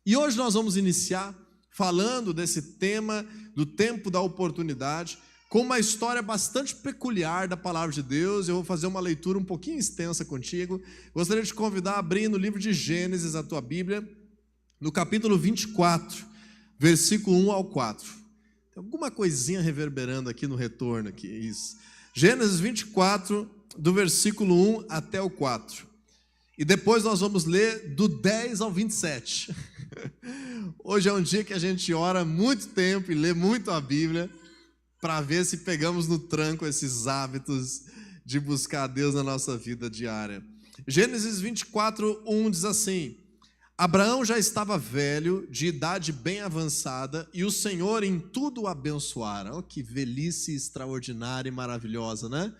E hoje nós vamos iniciar falando desse tema do tempo da oportunidade, com uma história bastante peculiar da palavra de Deus. Eu vou fazer uma leitura um pouquinho extensa contigo. Gostaria de te convidar a abrir no livro de Gênesis, a tua Bíblia, no capítulo 24, versículo 1 ao 4. Tem alguma coisinha reverberando aqui no retorno, aqui, isso. Gênesis 24, do versículo 1 até o 4. E depois nós vamos ler do 10 ao 27. Hoje é um dia que a gente ora muito tempo e lê muito a Bíblia, para ver se pegamos no tranco esses hábitos de buscar a Deus na nossa vida diária. Gênesis 24, 1 diz assim: Abraão já estava velho, de idade bem avançada, e o Senhor em tudo o abençoara. Oh, que velhice extraordinária e maravilhosa, né?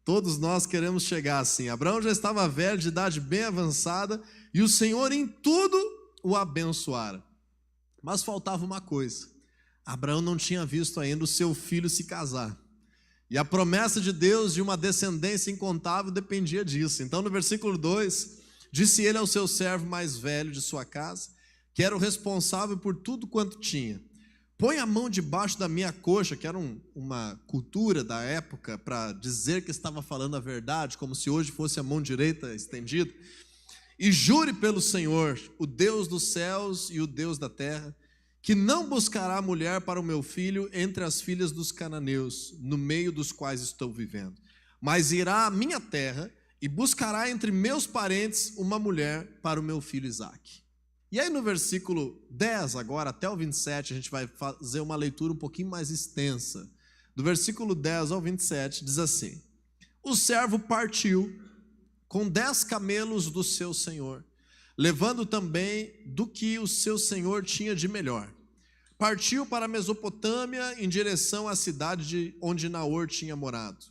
Todos nós queremos chegar assim. Abraão já estava velho, de idade bem avançada, e o Senhor em tudo o abençoara. Mas faltava uma coisa. Abraão não tinha visto ainda o seu filho se casar. E a promessa de Deus de uma descendência incontável dependia disso. Então, no versículo 2, disse ele ao seu servo mais velho de sua casa, que era o responsável por tudo quanto tinha: põe a mão debaixo da minha coxa, que era uma cultura da época para dizer que estava falando a verdade, como se hoje fosse a mão direita estendida, e jure pelo Senhor, o Deus dos céus e o Deus da terra, que não buscará mulher para o meu filho entre as filhas dos cananeus, no meio dos quais estou vivendo, mas irá à minha terra e buscará entre meus parentes uma mulher para o meu filho Isaque. E aí no versículo 10 agora, até o 27, a gente vai fazer uma leitura um pouquinho mais extensa. Do versículo 10 ao 27, diz assim: o servo partiu com 10 camelos do seu senhor, levando também do que o seu senhor tinha de melhor. Partiu para a Mesopotâmia em direção à cidade onde Naor tinha morado.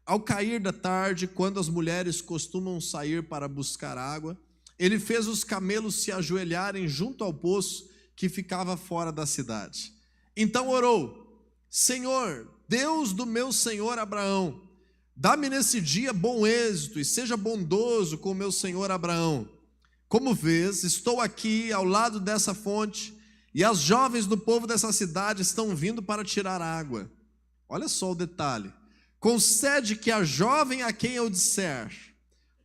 Ao cair da tarde, quando as mulheres costumam sair para buscar água, ele fez os camelos se ajoelharem junto ao poço que ficava fora da cidade. Então orou: Senhor, Deus do meu senhor Abraão, dá-me nesse dia bom êxito e seja bondoso com meu senhor Abraão. Como vês, estou aqui ao lado dessa fonte, e as jovens do povo dessa cidade estão vindo para tirar água. Olha só o detalhe: concede que a jovem a quem eu disser,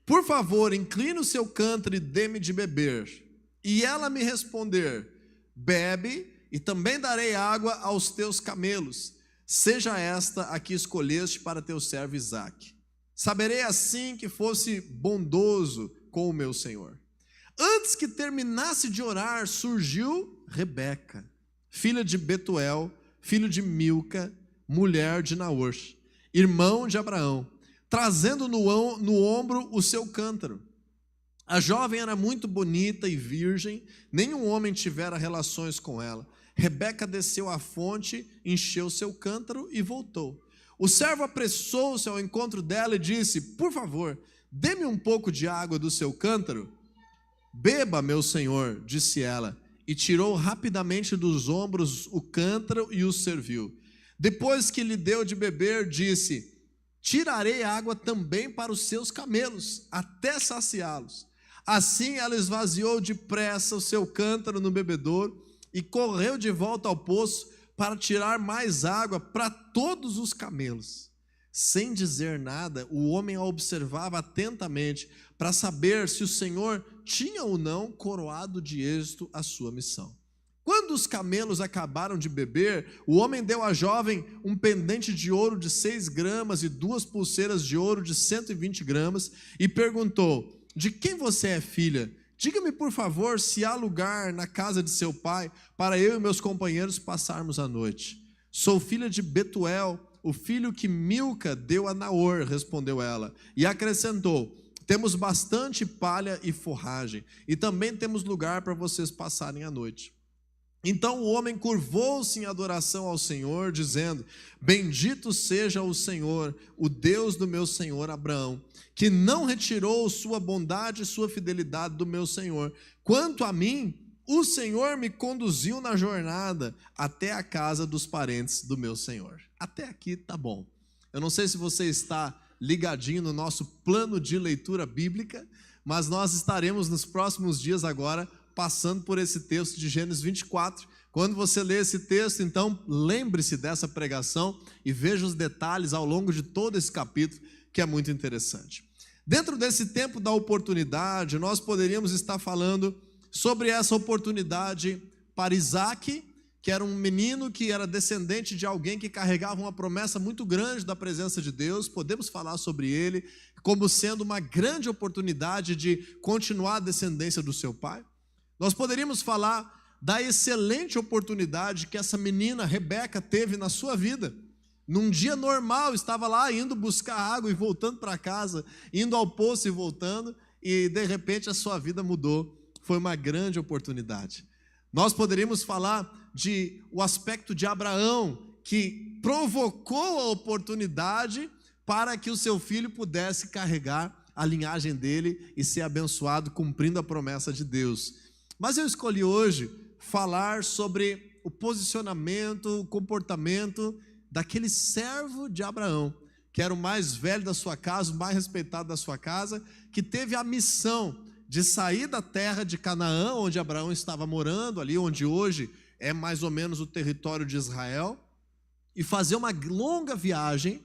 por favor, incline o seu cântaro e dê-me de beber, e ela me responder, bebe, e também darei água aos teus camelos, seja esta a que escolheste para teu servo Isaque. Saberei assim que fosse bondoso com o meu senhor. Antes que terminasse de orar, surgiu Rebeca, filha de Betuel, filho de Milca, mulher de Naor, irmão de Abraão, trazendo no ombro o seu cântaro. A jovem era muito bonita e virgem, nenhum homem tivera relações com ela. Rebeca desceu à fonte, encheu seu cântaro e voltou. O servo apressou-se ao encontro dela e disse: por favor, dê-me um pouco de água do seu cântaro. Beba, meu senhor, disse ela, e tirou rapidamente dos ombros o cântaro e o serviu. Depois que lhe deu de beber, disse: tirarei água também para os seus camelos, até saciá-los. Assim ela esvaziou depressa o seu cântaro no bebedouro e correu de volta ao poço para tirar mais água para todos os camelos. Sem dizer nada, o homem a observava atentamente para saber se o Senhor tinha ou não coroado de êxito a sua missão. Quando os camelos acabaram de beber, o homem deu à jovem um pendente de ouro de 6 gramas e 2 pulseiras de ouro de 120 gramas e perguntou: de quem você é filha? Diga-me, por favor, se há lugar na casa de seu pai para eu e meus companheiros passarmos a noite. Sou filha de Betuel, o filho que Milca deu a Naor, respondeu ela, e acrescentou: temos bastante palha e forragem, e também temos lugar para vocês passarem a noite. Então o homem curvou-se em adoração ao Senhor, dizendo: bendito seja o Senhor, o Deus do meu senhor Abraão, que não retirou sua bondade e sua fidelidade do meu senhor. Quanto a mim, o Senhor me conduziu na jornada até a casa dos parentes do meu senhor. Até aqui tá bom. Eu não sei se você está ligadinho no nosso plano de leitura bíblica, mas nós estaremos nos próximos dias agora passando por esse texto de Gênesis 24. Quando você lê esse texto, então, lembre-se dessa pregação e veja os detalhes ao longo de todo esse capítulo, que é muito interessante. Dentro desse tempo da oportunidade, nós poderíamos estar falando sobre essa oportunidade para Isaac, que era um menino que era descendente de alguém que carregava uma promessa muito grande da presença de Deus. Podemos falar sobre ele como sendo uma grande oportunidade de continuar a descendência do seu pai. Nós poderíamos falar da excelente oportunidade que essa menina, Rebeca, teve na sua vida. Num dia normal, estava lá indo buscar água e voltando para casa, indo ao poço e voltando, e de repente a sua vida mudou. Foi uma grande oportunidade. Nós poderíamos falar o aspecto de Abraão, que provocou a oportunidade para que o seu filho pudesse carregar a linhagem dele e ser abençoado, cumprindo a promessa de Deus. Mas eu escolhi hoje falar sobre o posicionamento, o comportamento daquele servo de Abraão, que era o mais velho da sua casa, o mais respeitado da sua casa, que teve a missão de sair da terra de Canaã, onde Abraão estava morando, ali onde hoje é mais ou menos o território de Israel, e fazer uma longa viagem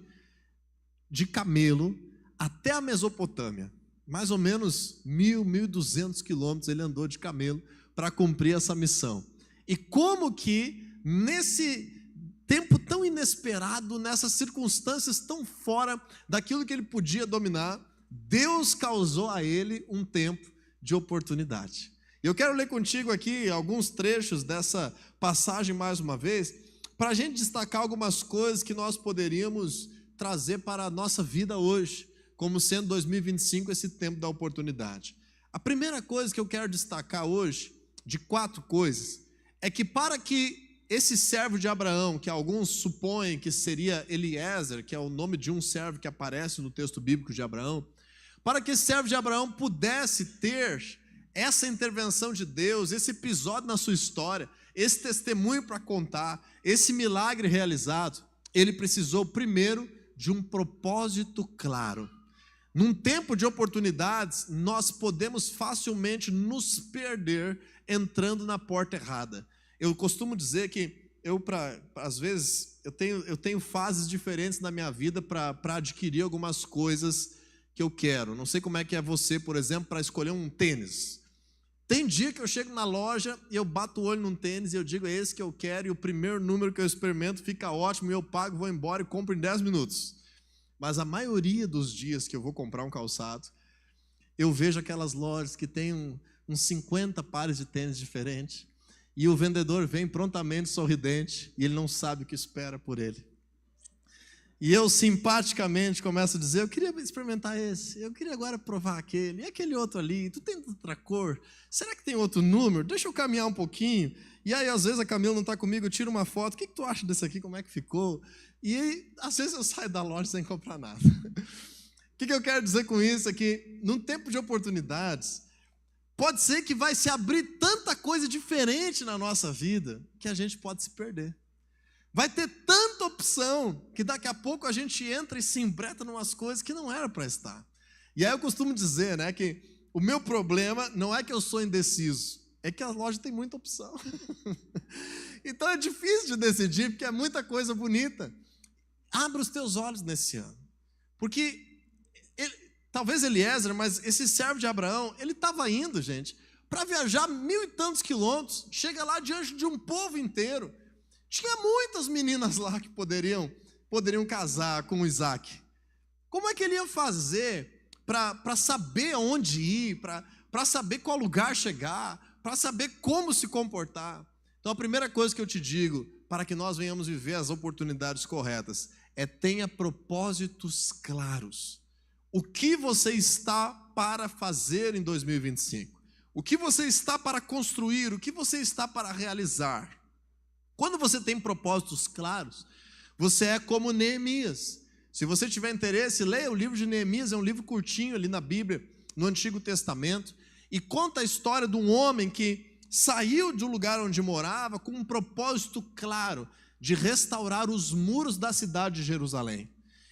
de camelo até a Mesopotâmia. Mais ou menos 1.200 quilômetros ele andou de camelo para cumprir essa missão. E como que nesse tempo tão inesperado, nessas circunstâncias tão fora daquilo que ele podia dominar, Deus causou a ele um tempo de oportunidade. Eu quero ler contigo aqui alguns trechos dessa passagem mais uma vez, para a gente destacar algumas coisas que nós poderíamos trazer para a nossa vida hoje, como sendo 2025 esse tempo da oportunidade. A primeira coisa que eu quero destacar hoje, de 4 coisas, é que para que esse servo de Abraão, que alguns supõem que seria Eliezer, que é o nome de um servo que aparece no texto bíblico de Abraão, para que esse servo de Abraão pudesse ter essa intervenção de Deus, esse episódio na sua história, esse testemunho para contar, esse milagre realizado, ele precisou primeiro de um propósito claro. Num tempo de oportunidades, nós podemos facilmente nos perder entrando na porta errada. Eu costumo dizer que às vezes, eu tenho fases diferentes na minha vida para adquirir algumas coisas que eu quero. Não sei como é que é você, por exemplo, para escolher um tênis. Tem dia que eu chego na loja e eu bato o olho num tênis e eu digo, é esse que eu quero, e o primeiro número que eu experimento fica ótimo, e eu pago, vou embora e compro em 10 minutos. Mas a maioria dos dias que eu vou comprar um calçado, eu vejo aquelas lojas que tem uns 50 pares de tênis diferentes, e o vendedor vem prontamente sorridente, e ele não sabe o que espera por ele. E eu simpaticamente começo a dizer, eu queria experimentar esse, eu queria agora provar aquele, e aquele outro ali, tu tem outra cor? Será que tem outro número? Deixa eu caminhar um pouquinho. E aí, às vezes, a Camila não está comigo, eu tiro uma foto, o que tu acha desse aqui, como é que ficou? E aí, às vezes eu saio da loja sem comprar nada. O que eu quero dizer com isso é que, num tempo de oportunidades, pode ser que vai se abrir tanta coisa diferente na nossa vida, que a gente pode se perder. Vai ter tanta opção, que daqui a pouco a gente entra e se embreta em umas coisas que não era para estar. E aí eu costumo dizer, né, que o meu problema não é que eu sou indeciso, é que a loja tem muita opção. Então é difícil de decidir, porque é muita coisa bonita. Abra os teus olhos nesse ano. Porque, talvez Eliezer, mas esse servo de Abraão, ele estava indo, gente, para viajar 1.000 e tantos quilômetros, chega lá diante de um povo inteiro. Tinha muitas meninas lá que poderiam casar com Isaac. Como é que ele ia fazer para saber aonde ir, para saber qual lugar chegar, para saber como se comportar? Então a primeira coisa que eu te digo, para que nós venhamos viver as oportunidades corretas, é tenha propósitos claros. O que você está para fazer em 2025? O que você está para construir? O que você está para realizar? Quando você tem propósitos claros, você é como Neemias. Se você tiver interesse, leia o livro de Neemias, é um livro curtinho ali na Bíblia, no Antigo Testamento, e conta a história de um homem que saiu do lugar onde morava com um propósito claro de restaurar os muros da cidade de Jerusalém.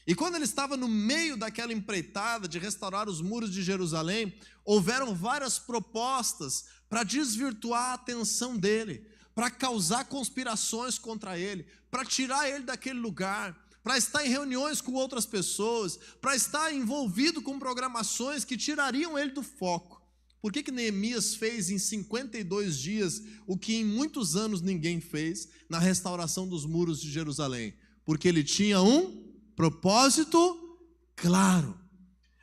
E quando ele estava no meio daquela empreitada de restaurar os muros de Jerusalém, houveram várias propostas para desvirtuar a atenção dele, para causar conspirações contra ele, para tirar ele daquele lugar, para estar em reuniões com outras pessoas, para estar envolvido com programações que tirariam ele do foco. Por que Neemias fez em 52 dias o que em muitos anos ninguém fez na restauração dos muros de Jerusalém? Porque ele tinha um propósito claro.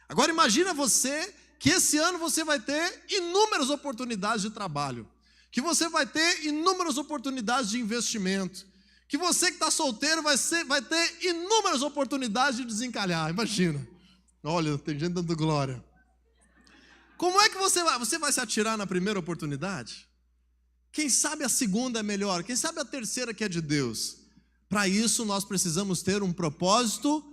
Agora imagina você que esse ano você vai ter inúmeras oportunidades de trabalho, que você vai ter inúmeras oportunidades de investimento, que você que está solteiro vai ter inúmeras oportunidades de desencalhar. Imagina. Olha, tem gente dando glória. Como é que você vai se atirar na primeira oportunidade? Quem sabe a segunda é melhor, quem sabe a terceira que é de Deus. Para isso nós precisamos ter um propósito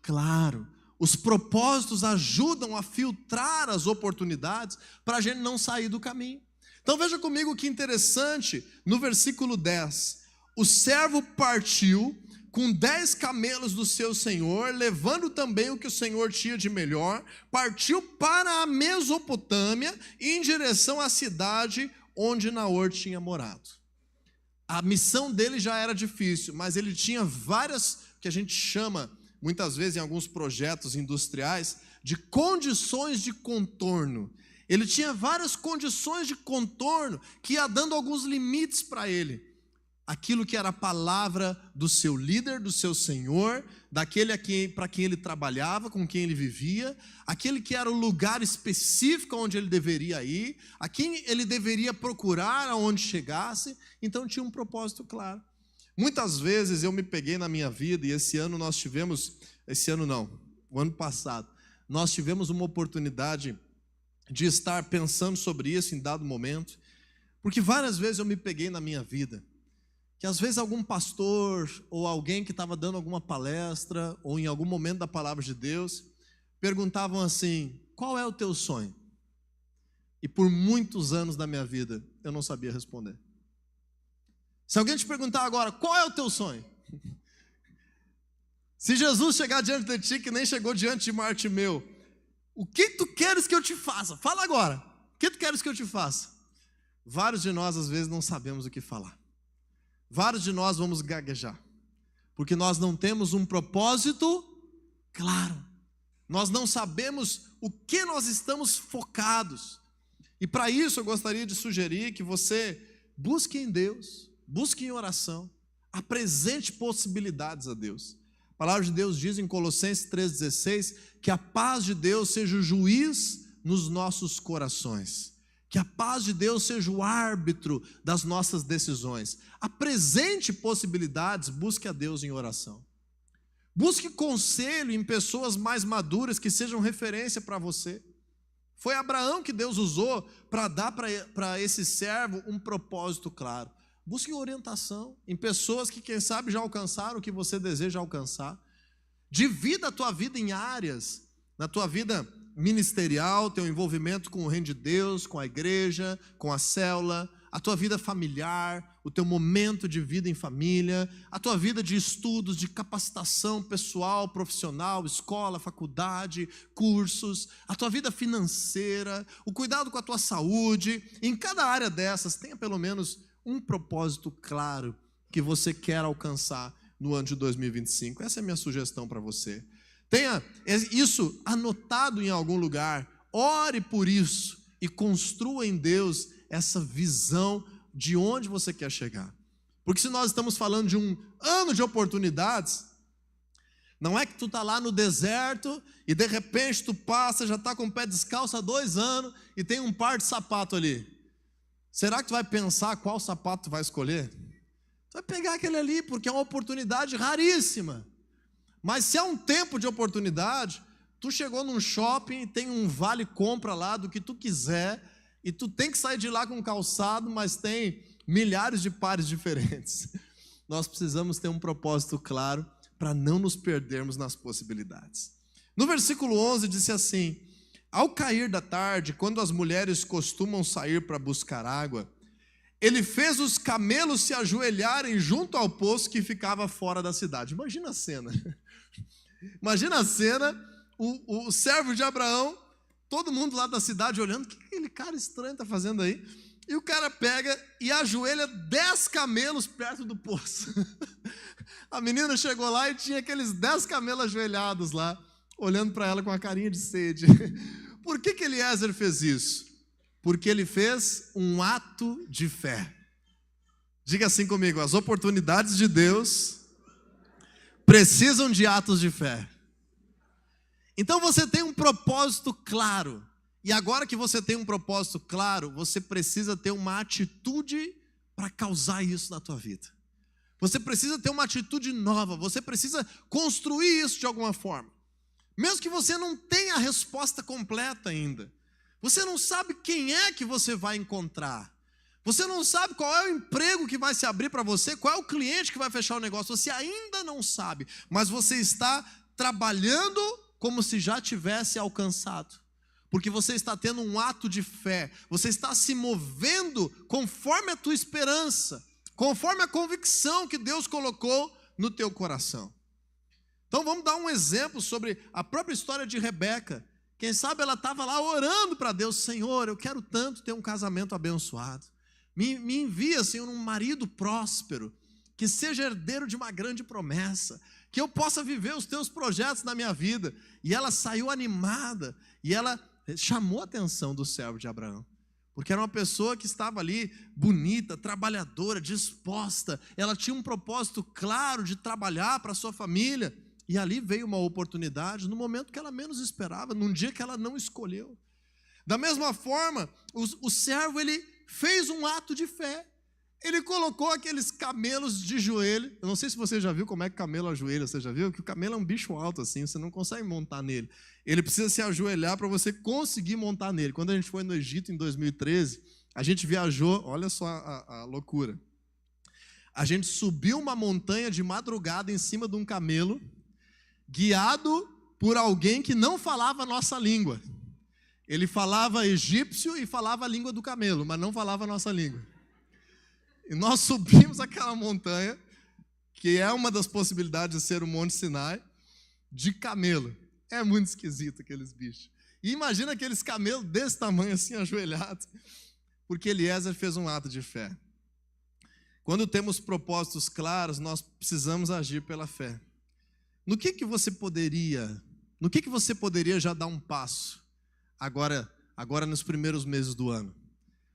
claro. Os propósitos ajudam a filtrar as oportunidades para a gente não sair do caminho. Então veja comigo que interessante, no versículo 10, o servo partiu com 10 camelos do seu senhor, levando também o que o senhor tinha de melhor, partiu para a Mesopotâmia, em direção à cidade onde Naor tinha morado. A missão dele já era difícil, mas ele tinha várias, que a gente chama, muitas vezes em alguns projetos industriais, de condições de contorno. Ele tinha várias condições de contorno que ia dando alguns limites para ele. Aquilo que era a palavra do seu líder, do seu senhor, daquele para quem ele trabalhava, com quem ele vivia, aquele que era o lugar específico onde ele deveria ir, a quem ele deveria procurar aonde chegasse. Então tinha um propósito claro. Muitas vezes eu me peguei na minha vida, e o ano passado, nós tivemos uma oportunidade de estar pensando sobre isso em dado momento, porque várias vezes eu me peguei na minha vida, que às vezes algum pastor ou alguém que estava dando alguma palestra ou em algum momento da palavra de Deus perguntavam assim: qual é o teu sonho? E por muitos anos da minha vida eu não sabia responder. Se alguém te perguntar agora, qual é o teu sonho? Se Jesus chegar diante de ti que nem chegou diante de Bartimeu, o que tu queres que eu te faça? Fala agora, o que tu queres que eu te faça? Vários de nós às vezes não sabemos o que falar. Vários de nós vamos gaguejar, porque nós não temos um propósito claro. Nós não sabemos o que nós estamos focados. E para isso eu gostaria de sugerir que você busque em Deus, busque em oração, apresente possibilidades a Deus. A palavra de Deus diz em Colossenses 3,16 que a paz de Deus seja o juiz nos nossos corações. Que a paz de Deus seja o árbitro das nossas decisões. Apresente possibilidades, busque a Deus em oração. Busque conselho em pessoas mais maduras que sejam referência para você. Foi Abraão que Deus usou para dar para esse servo um propósito claro. Busque orientação em pessoas que, quem sabe, já alcançaram o que você deseja alcançar. Divida a tua vida em áreas. Na tua vida ministerial, teu envolvimento com o reino de Deus, com a igreja, com a célula, a tua vida familiar, o teu momento de vida em família, a tua vida de estudos, de capacitação pessoal, profissional, escola, faculdade, cursos, a tua vida financeira, o cuidado com a tua saúde. Em cada área dessas, tenha pelo menos um propósito claro que você quer alcançar no ano de 2025. Essa é a minha sugestão para você. Tenha isso anotado em algum lugar, ore por isso e construa em Deus essa visão de onde você quer chegar. Porque se nós estamos falando de um ano de oportunidades, não é que tu está lá no deserto e de repente tu passa, já está com o pé descalço há 2 anos e tem um par de sapato ali. Será que tu vai pensar qual sapato tu vai escolher? Tu vai pegar aquele ali porque é uma oportunidade raríssima. Mas se é um tempo de oportunidade, tu chegou num shopping e tem um vale compra lá do que tu quiser, e tu tem que sair de lá com calçado, mas tem milhares de pares diferentes. Nós precisamos ter um propósito claro para não nos perdermos nas possibilidades. No versículo 11 disse assim: ao cair da tarde, quando as mulheres costumam sair para buscar água, ele fez os camelos se ajoelharem junto ao poço que ficava fora da cidade. Imagina a cena. Imagina a cena, o servo de Abraão, todo mundo lá da cidade olhando, o que aquele cara estranho está fazendo aí? E o cara pega e ajoelha 10 camelos perto do poço. A menina chegou lá e tinha aqueles 10 camelos ajoelhados lá, olhando para ela com uma carinha de sede. Por que Eliezer fez isso? Porque ele fez um ato de fé. Diga assim comigo: as oportunidades de Deus precisam de atos de fé. Então você tem um propósito claro. E agora que você tem um propósito claro, você precisa ter uma atitude para causar isso na tua vida. Você precisa ter uma atitude nova, você precisa construir isso de alguma forma. Mesmo que você não tenha a resposta completa ainda. Você não sabe quem é que você vai encontrar. Você não sabe qual é o emprego que vai se abrir para você, qual é o cliente que vai fechar o negócio. Você ainda não sabe, mas você está trabalhando como se já tivesse alcançado. Porque você está tendo um ato de fé, você está se movendo conforme a tua esperança, conforme a convicção que Deus colocou no teu coração. Então vamos dar um exemplo sobre a própria história de Rebeca. Quem sabe ela estava lá orando para Deus: Senhor, eu quero tanto ter um casamento abençoado. Me envia, Senhor, um marido próspero, que seja herdeiro de uma grande promessa, que eu possa viver os teus projetos na minha vida. E ela saiu animada, e ela chamou a atenção do servo de Abraão, porque era uma pessoa que estava ali bonita, trabalhadora, disposta. Ela tinha um propósito claro de trabalhar para a sua família, e ali veio uma oportunidade no momento que ela menos esperava, num dia que ela não escolheu. Da mesma forma, o servo, ele fez um ato de fé. Ele colocou aqueles camelos de joelho. Eu não sei se você já viu como é que camelo ajoelha. Você já viu? Que o camelo é um bicho alto assim, você não consegue montar nele. Ele precisa se ajoelhar para você conseguir montar nele. Quando a gente foi no Egito em 2013, a gente viajou, olha só a loucura. A gente subiu uma montanha de madrugada em cima de um camelo, guiado por alguém que não falava a nossa língua. Ele falava egípcio e falava a língua do camelo, mas não falava a nossa língua. E nós subimos aquela montanha, que é uma das possibilidades de ser o Monte Sinai, de camelo. É muito esquisito aqueles bichos. E imagina aqueles camelos desse tamanho assim, ajoelhados, porque Eliezer fez um ato de fé. Quando temos propósitos claros, nós precisamos agir pela fé. No que você poderia já dar um passo agora nos primeiros meses do ano?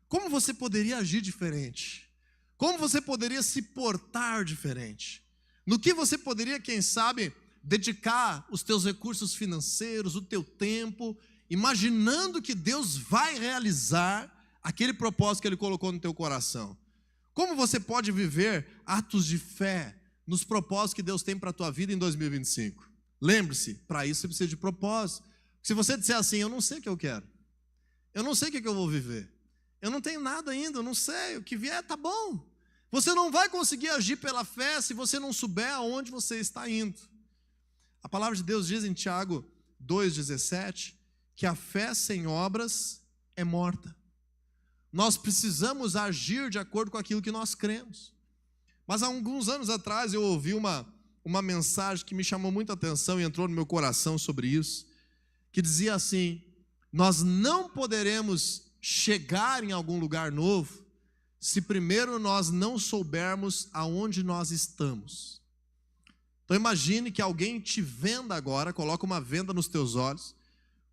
Como você poderia agir diferente? Como você poderia se portar diferente? No que você poderia, quem sabe, dedicar os teus recursos financeiros, o teu tempo, imaginando que Deus vai realizar aquele propósito que Ele colocou no teu coração? Como você pode viver atos de fé nos propósitos que Deus tem para a tua vida em 2025? Lembre-se, para isso você precisa de propósito. Se você disser assim: eu não sei o que eu quero, eu não sei o que eu vou viver, eu não tenho nada ainda, eu não sei, o que vier tá bom. Você não vai conseguir agir pela fé se você não souber aonde você está indo. A palavra de Deus diz em Tiago 2,17 que a fé sem obras é morta. Nós precisamos agir de acordo com aquilo que nós cremos. Mas há alguns anos atrás eu ouvi uma mensagem que me chamou muita atenção e entrou no meu coração sobre isso, que dizia assim: nós não poderemos chegar em algum lugar novo se primeiro nós não soubermos aonde nós estamos. Então imagine que alguém te venda agora, coloca uma venda nos teus olhos,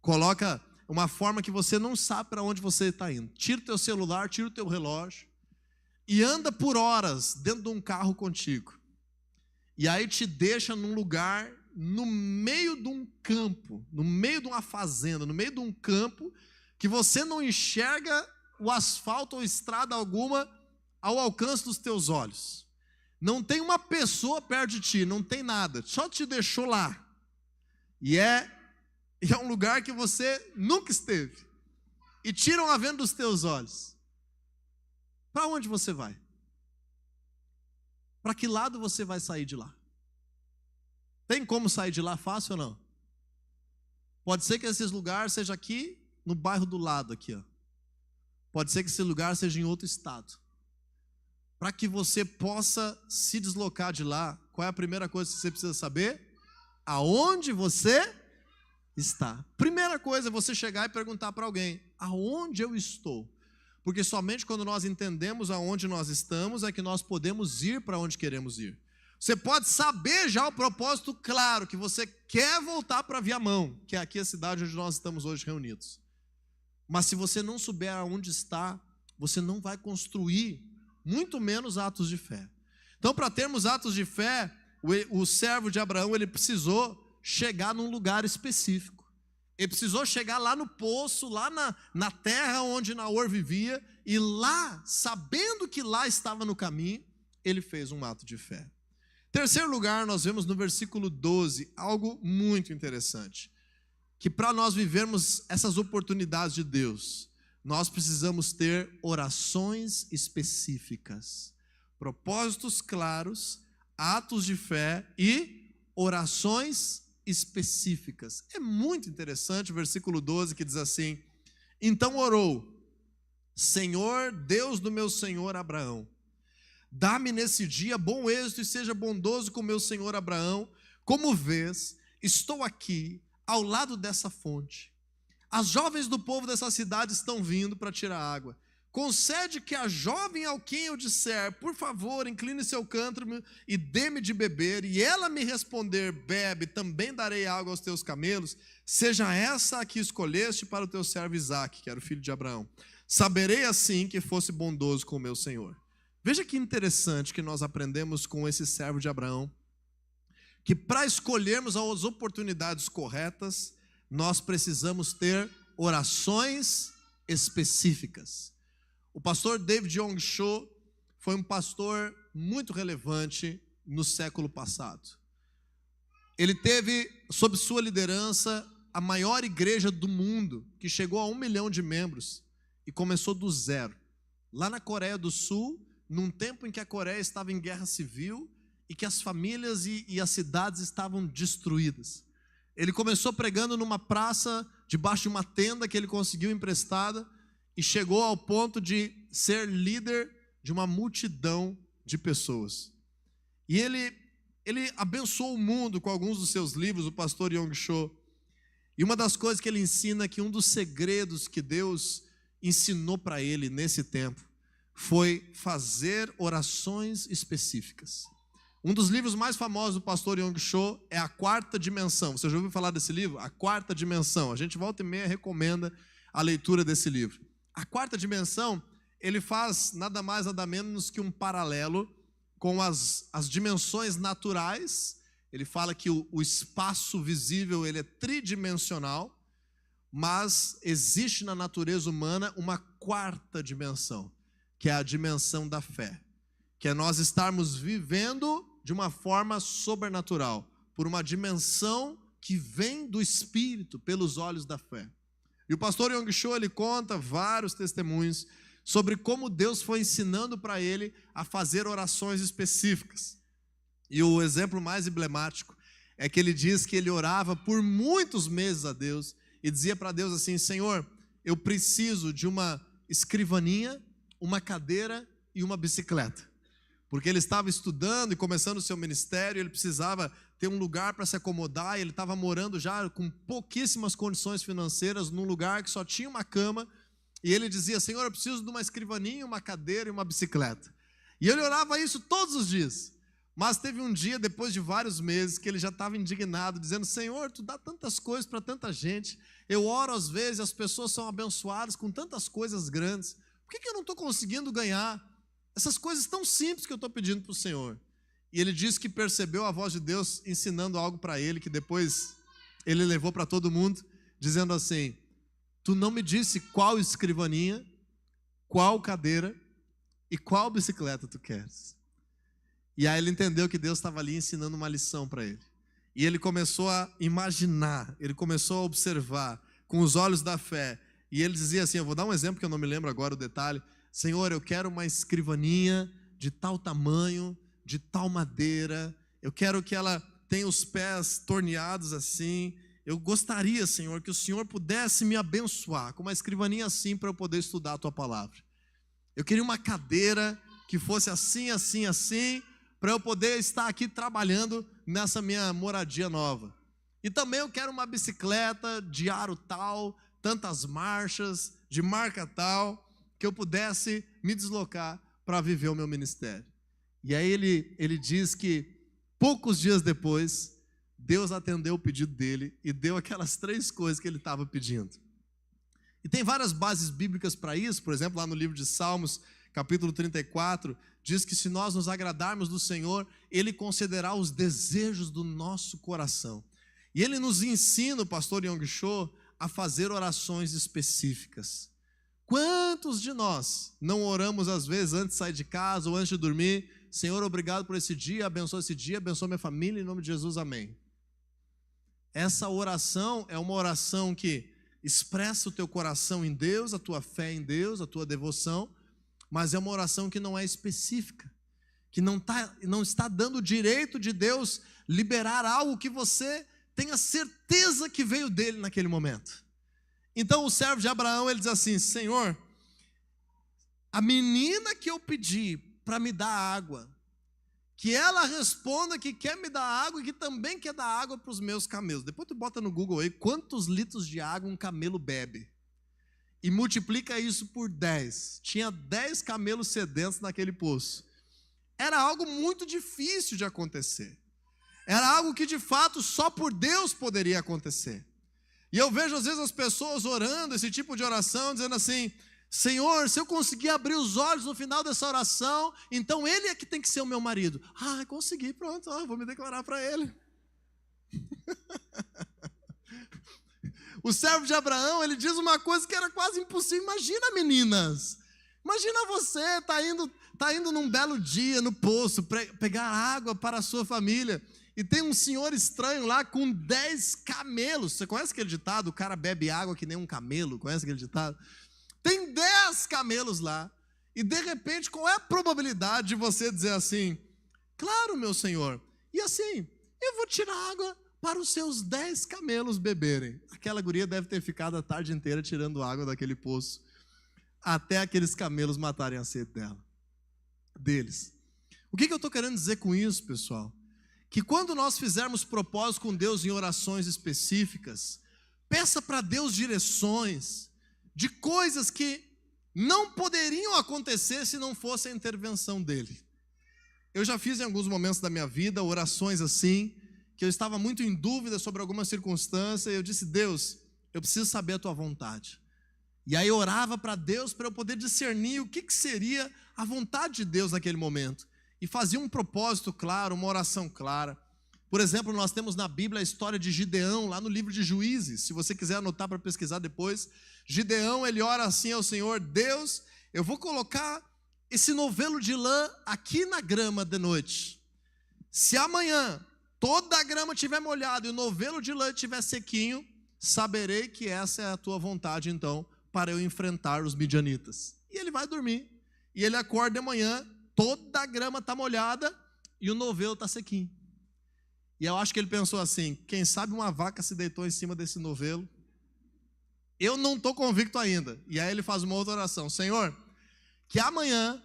coloca uma forma que você não sabe para onde você está indo. Tira o teu celular, tira o teu relógio e anda por horas dentro de um carro contigo. E aí te deixa num lugar, no meio de um campo, no meio de uma fazenda, no meio de um campo, que você não enxerga o asfalto ou estrada alguma ao alcance dos teus olhos. Não tem uma pessoa perto de ti, não tem nada, só te deixou lá. E é um lugar que você nunca esteve. E tiram a venda dos teus olhos. Para onde você vai? Para que lado você vai sair de lá? Tem como sair de lá fácil ou não? Pode ser que esse lugar seja aqui no bairro do lado aqui, ó. Pode ser que esse lugar seja em outro estado. Para que você possa se deslocar de lá, qual é a primeira coisa que você precisa saber? aonde você está. Primeira coisa é você chegar e perguntar para alguém, aonde eu estou? Porque somente quando nós entendemos aonde nós estamos é que nós podemos ir para onde queremos ir. Você pode saber já o propósito claro, que você quer voltar para Viamão, que é aqui a cidade onde nós estamos hoje reunidos. Mas se você não souber aonde está, você não vai construir, muito menos atos de fé. Então, para termos atos de fé, o servo de Abraão, ele precisou chegar num lugar específico. Ele precisou chegar lá no poço, lá na terra onde Naor vivia, e lá, sabendo que lá estava no caminho, ele fez um ato de fé. Terceiro lugar, nós vemos no versículo 12, algo muito interessante. Que para nós vivermos essas oportunidades de Deus, nós precisamos ter orações específicas. Propósitos claros, atos de fé e orações específicas. É muito interessante o versículo 12 que diz assim: então orou, Senhor, Deus do meu senhor Abraão, dá-me nesse dia bom êxito e seja bondoso com meu senhor Abraão. Como vês, estou aqui ao lado dessa fonte. As jovens do povo dessa cidade estão vindo para tirar água. Concede que a jovem ao quem eu disser, por favor, incline seu cântaro e dê-me de beber, e ela me responder, bebe, também darei água aos teus camelos, seja essa a que escolheste para o teu servo Isaque, que era o filho de Abraão. Saberei assim que fosse bondoso com o meu senhor. Veja que interessante que nós aprendemos com esse servo de Abraão, que para escolhermos as oportunidades corretas, nós precisamos ter orações específicas. O pastor David Yong Cho foi um pastor muito relevante no século passado. Ele teve, sob sua liderança, a maior igreja do mundo, que chegou a 1 milhão de membros, e começou do zero, lá na Coreia do Sul, num tempo em que a Coreia estava em guerra civil e que as famílias e as cidades estavam destruídas. Ele começou pregando numa praça, debaixo de uma tenda que ele conseguiu emprestada, e chegou ao ponto de ser líder de uma multidão de pessoas. E ele abençoou o mundo com alguns dos seus livros, o pastor Yong Cho. E uma das coisas que ele ensina, que um dos segredos que Deus ensinou para ele nesse tempo, foi fazer orações específicas. Um dos livros mais famosos do pastor Yong Cho é A Quarta Dimensão. Você já ouviu falar desse livro? A Quarta Dimensão. A gente volta e meia recomenda a leitura desse livro. A Quarta Dimensão, ele faz nada mais, nada menos que um paralelo com as dimensões naturais. Ele fala que o espaço visível ele é tridimensional, mas existe na natureza humana uma quarta dimensão, que é a dimensão da fé, que é nós estarmos vivendo de uma forma sobrenatural, por uma dimensão que vem do Espírito, pelos olhos da fé. E o pastor Yong Cho, ele conta vários testemunhos sobre como Deus foi ensinando para ele a fazer orações específicas. E o exemplo mais emblemático é que ele diz que ele orava por muitos meses a Deus e dizia para Deus assim: Senhor, eu preciso de uma escrivaninha, uma cadeira e uma bicicleta. Porque ele estava estudando e começando o seu ministério, ele precisava ter um lugar para se acomodar, e ele estava morando já com pouquíssimas condições financeiras, num lugar que só tinha uma cama, e ele dizia: Senhor, eu preciso de uma escrivaninha, uma cadeira e uma bicicleta. E ele orava isso todos os dias. Mas teve um dia, depois de vários meses, que ele já estava indignado, dizendo: Senhor, tu dá tantas coisas para tanta gente, eu oro às vezes, as pessoas são abençoadas com tantas coisas grandes, por que eu não estou conseguindo ganhar essas coisas tão simples que eu estou pedindo para o Senhor? E ele disse que percebeu a voz de Deus ensinando algo para ele, que depois ele levou para todo mundo, dizendo assim: tu não me disse qual escrivaninha, qual cadeira e qual bicicleta tu queres. E aí ele entendeu que Deus estava ali ensinando uma lição para ele. E ele começou a imaginar, ele começou a observar com os olhos da fé. E ele dizia assim, eu vou dar um exemplo que eu não me lembro agora o detalhe: Senhor, eu quero uma escrivaninha de tal tamanho, de tal madeira, eu quero que ela tenha os pés torneados assim. Eu gostaria, Senhor, que o Senhor pudesse me abençoar com uma escrivaninha assim para eu poder estudar a Tua palavra. Eu queria uma cadeira que fosse assim, para eu poder estar aqui trabalhando nessa minha moradia nova. E também eu quero uma bicicleta de aro tal, tantas marchas, de marca tal, que eu pudesse me deslocar para viver o meu ministério. E aí ele diz que poucos dias depois, Deus atendeu o pedido dele e deu aquelas 3 coisas que ele estava pedindo. E tem várias bases bíblicas para isso. Por exemplo, lá no livro de Salmos, capítulo 34, diz que se nós nos agradarmos do Senhor, Ele concederá os desejos do nosso coração. E Ele nos ensina, o pastor Yong Cho, a fazer orações específicas. Quantos de nós não oramos às vezes antes de sair de casa ou antes de dormir? Senhor, obrigado por esse dia, abençoa minha família, em nome de Jesus, amém. Essa oração é uma oração que expressa o teu coração em Deus, a tua fé em Deus, a tua devoção, mas é uma oração que não é específica, que não está dando o direito de Deus liberar algo que você tenha certeza que veio dele naquele momento. Então o servo de Abraão, ele diz assim: Senhor, a menina que eu pedi para me dar água, que ela responda que quer me dar água e que também quer dar água para os meus camelos. Depois tu bota no Google aí quantos litros de água um camelo bebe e multiplica isso por 10. Tinha 10 camelos sedentos naquele poço. Era algo muito difícil de acontecer. Era algo que de fato só por Deus poderia acontecer. E eu vejo às vezes as pessoas orando esse tipo de oração, dizendo assim: Senhor, se eu conseguir abrir os olhos no final dessa oração, então ele é que tem que ser o meu marido. Ah, consegui, pronto, vou me declarar para ele. O servo de Abraão, ele diz uma coisa que era quase impossível. Imagina, meninas, imagina você, tá indo num belo dia no poço, pegar água para a sua família, e tem um senhor estranho lá com 10 camelos. Você conhece aquele ditado? O cara bebe água que nem um camelo, conhece aquele ditado? Tem 10 camelos lá, e de repente, qual é a probabilidade de você dizer assim: claro, meu senhor, e assim, eu vou tirar água para os seus 10 camelos beberem. Aquela guria deve ter ficado a tarde inteira tirando água daquele poço, até aqueles camelos matarem a sede deles. O que eu estou querendo dizer com isso, pessoal? Que quando nós fizermos propósitos com Deus em orações específicas, peça para Deus direções de coisas que não poderiam acontecer se não fosse a intervenção dele. Eu já fiz em alguns momentos da minha vida orações assim, que eu estava muito em dúvida sobre alguma circunstância, e eu disse: Deus, eu preciso saber a tua vontade. E aí eu orava para Deus para eu poder discernir o que seria a vontade de Deus naquele momento. E fazia um propósito claro, uma oração clara. Por exemplo, nós temos na Bíblia a história de Gideão, lá no livro de Juízes. Se você quiser anotar para pesquisar depois, Gideão, ele ora assim ao Senhor: Deus, eu vou colocar esse novelo de lã aqui na grama de noite. Se amanhã toda a grama estiver molhada e o novelo de lã estiver sequinho, saberei que essa é a tua vontade, então, para eu enfrentar os midianitas. E ele vai dormir. E ele acorda de manhã, toda a grama está molhada e o novelo está sequinho. E eu acho que ele pensou assim: quem sabe uma vaca se deitou em cima desse novelo? Eu não estou convicto ainda. E aí ele faz uma outra oração: Senhor, que amanhã,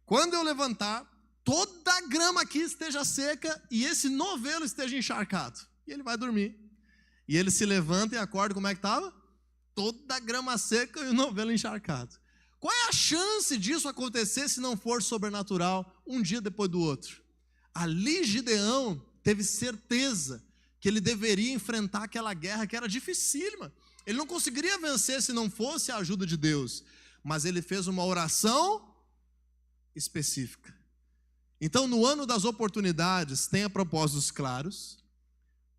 quando eu levantar, toda a grama aqui esteja seca e esse novelo esteja encharcado. E ele vai dormir. E ele se levanta e acorda, como é que estava? Toda a grama seca e o novelo encharcado. Qual é a chance disso acontecer se não for sobrenatural, um dia depois do outro? Ali Gideão teve certeza que ele deveria enfrentar aquela guerra que era dificílima. Ele não conseguiria vencer se não fosse a ajuda de Deus. Mas ele fez uma oração específica. Então, no ano das oportunidades, tenha propósitos claros,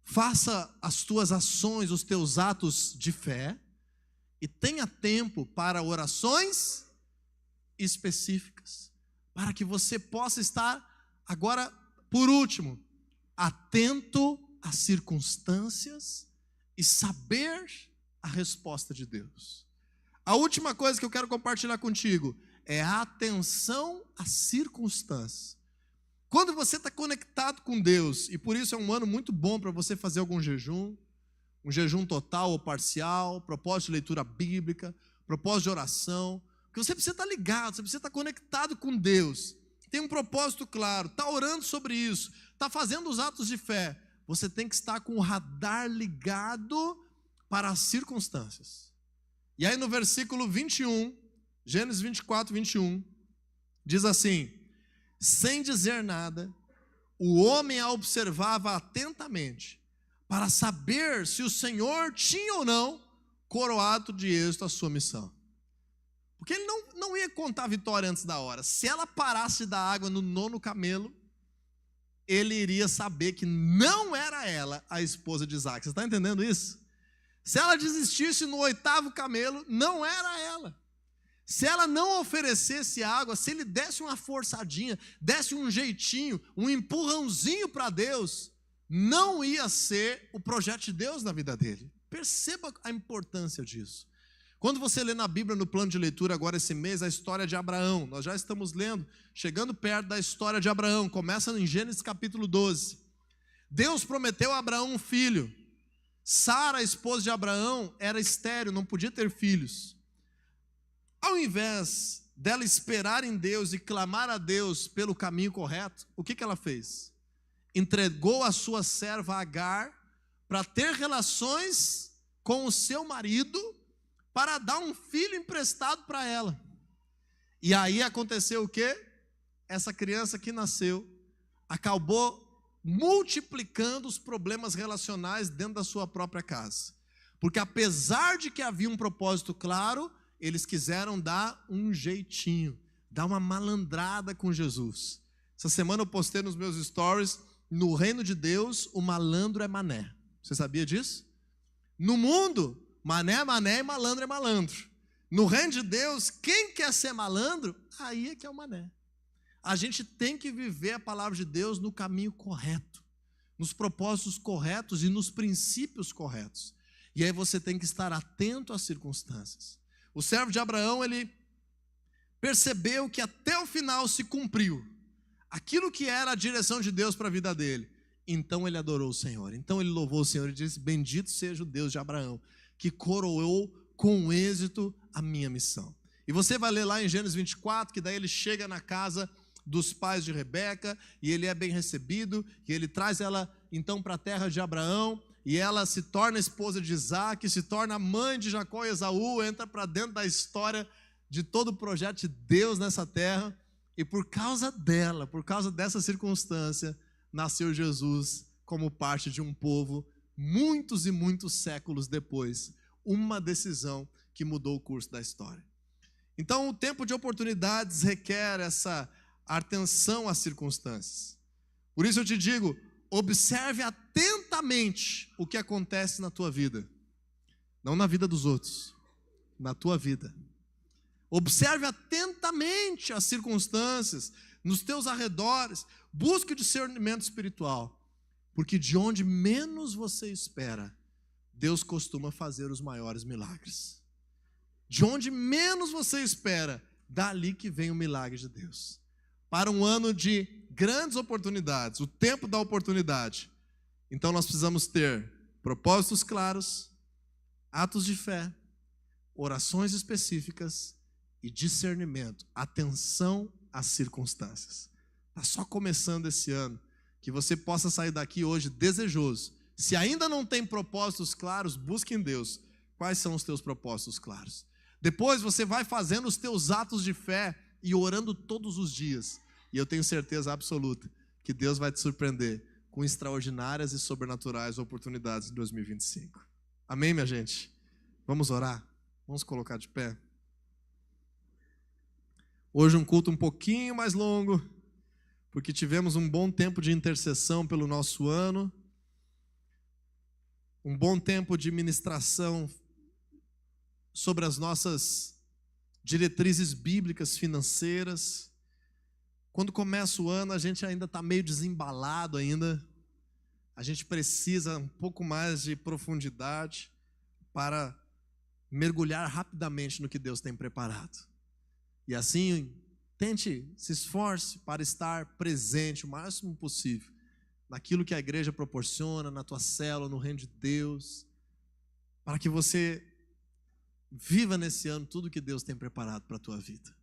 faça as tuas ações, os teus atos de fé, e tenha tempo para orações específicas, para que você possa estar, agora, por último, atento às circunstâncias e saber a resposta de Deus. A última coisa que eu quero compartilhar contigo é a atenção às circunstâncias. Quando você está conectado com Deus, e por isso é um ano muito bom para você fazer algum jejum, um jejum total ou parcial, propósito de leitura bíblica, propósito de oração, porque você precisa estar ligado, você precisa estar conectado com Deus, tem um propósito claro, está orando sobre isso, está fazendo os atos de fé, você tem que estar com o radar ligado para as circunstâncias. E aí no versículo 21, Gênesis 24, 21, diz assim: sem dizer nada, o homem a observava atentamente, para saber se o Senhor tinha ou não coroado de êxito a sua missão. Porque ele não ia contar a vitória antes da hora. Se ela parasse da água no 9º camelo, ele iria saber que não era ela a esposa de Isaac. Você está entendendo isso? Se ela desistisse no 8º camelo, não era ela. Se ela não oferecesse água, se ele desse uma forçadinha, desse um jeitinho, um empurrãozinho para Deus, não ia ser o projeto de Deus na vida dele. Perceba a importância disso. Quando você lê na Bíblia, no plano de leitura agora esse mês, a história de Abraão, nós já estamos lendo, chegando perto da história de Abraão, começa em Gênesis capítulo 12. Deus prometeu a Abraão um filho. Sara, a esposa de Abraão, era estéril, não podia ter filhos. Ao invés dela esperar em Deus e clamar a Deus pelo caminho correto, o que ela fez? Entregou a sua serva Agar para ter relações com o seu marido, para dar um filho emprestado para ela. E aí aconteceu o quê? Essa criança que nasceu acabou multiplicando os problemas relacionais dentro da sua própria casa. Porque apesar de que havia um propósito claro, eles quiseram dar um jeitinho, dar uma malandrada com Jesus. Essa semana eu postei nos meus stories: no reino de Deus, o malandro é mané. Você sabia disso? No mundo, mané é mané e malandro é malandro. No reino de Deus, quem quer ser malandro, aí é que é o mané. A gente tem que viver a palavra de Deus no caminho correto, nos propósitos corretos e nos princípios corretos. E aí você tem que estar atento às circunstâncias. O servo de Abraão, ele percebeu que até o final se cumpriu aquilo que era a direção de Deus para a vida dele. Então ele adorou o Senhor, então ele louvou o Senhor e disse: bendito seja o Deus de Abraão, que coroou com êxito a minha missão. E você vai ler lá em Gênesis 24, que daí ele chega na casa dos pais de Rebeca, e ele é bem recebido, e ele traz ela então para a terra de Abraão, e ela se torna esposa de Isaac, se torna mãe de Jacó e Esaú, entra para dentro da história de todo o projeto de Deus nessa terra, e por causa dela, por causa dessa circunstância, nasceu Jesus como parte de um povo, muitos e muitos séculos depois, uma decisão que mudou o curso da história. Então, o tempo de oportunidades requer essa atenção às circunstâncias. Por isso eu te digo, observe atentamente o que acontece na tua vida. Não na vida dos outros, na tua vida. Observe atentamente as circunstâncias, nos teus arredores. Busque o discernimento espiritual. Porque de onde menos você espera, Deus costuma fazer os maiores milagres. De onde menos você espera, dali que vem o milagre de Deus. Para um ano de grandes oportunidades, o tempo da oportunidade. Então nós precisamos ter propósitos claros, atos de fé, orações específicas e discernimento, atenção às circunstâncias. Está só começando esse ano, que você possa sair daqui hoje desejoso. Se ainda não tem propósitos claros, busque em Deus quais são os teus propósitos claros. Depois você vai fazendo os teus atos de fé e orando todos os dias. E eu tenho certeza absoluta que Deus vai te surpreender com extraordinárias e sobrenaturais oportunidades em 2025. Amém, minha gente? Vamos orar? Vamos colocar de pé? Hoje um culto um pouquinho mais longo, porque tivemos um bom tempo de intercessão pelo nosso ano, um bom tempo de ministração sobre as nossas diretrizes bíblicas financeiras. Quando começa o ano, a gente ainda está meio desembalado ainda. A gente precisa um pouco mais de profundidade para mergulhar rapidamente no que Deus tem preparado. E assim, se esforce para estar presente o máximo possível naquilo que a igreja proporciona, na tua célula, no reino de Deus, para que você viva nesse ano tudo que Deus tem preparado para a tua vida.